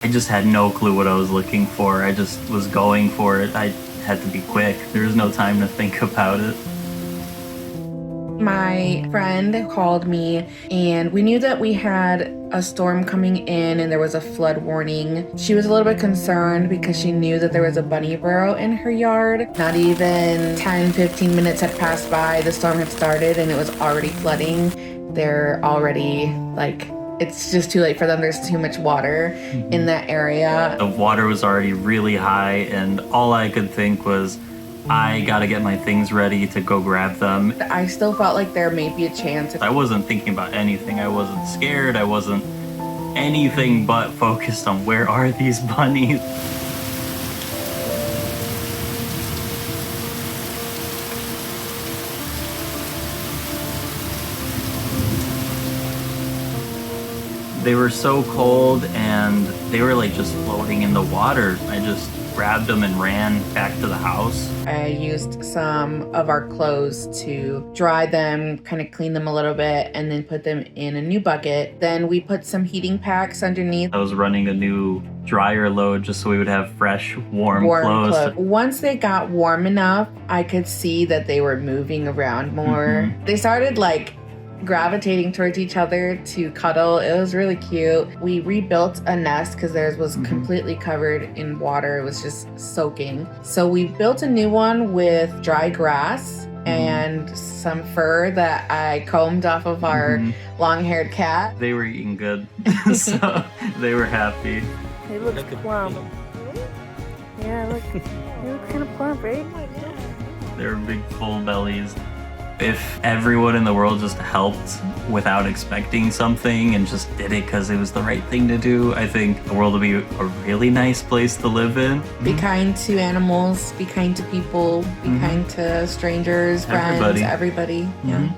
I just had no clue what I was looking for. I just was going for it. I had to be quick. There was no time to think about it. My friend called me and we knew that we had a storm coming in and there was a flood warning. She was a little bit concerned because she knew that there was a bunny burrow in her yard. Not even 10-15 minutes had passed by, the storm had started and it was already flooding. They're already it's just too late for them. There's too much water in that area. The water was already really high and all I could think was, I gotta get my things ready to go grab them. I still felt like there may be a chance. I wasn't thinking about anything. I wasn't scared. I wasn't anything but focused on where are these bunnies. They were so cold and they were just floating in the water. I just grabbed them and ran back to the house. I used some of our clothes to dry them, kind of clean them a little bit, and then put them in a new bucket. Then we put some heating packs underneath. I was running a new dryer load just so we would have fresh, warm clothes. Once they got warm enough, I could see that they were moving around more. They started gravitating towards each other to cuddle. It was really cute. We rebuilt a nest because theirs was completely covered in water. It was just soaking. So we built a new one with dry grass and some fur that I combed off of our long-haired cat. They were eating good, so they were happy. They look plump. Yeah, look, they look kind of plump, right? They were big, full bellies. If everyone in the world just helped without expecting something and just did it because it was the right thing to do, I think the world would be a really nice place to live in. Be kind to animals, be kind to people, be kind to strangers, friends, everybody. Yeah.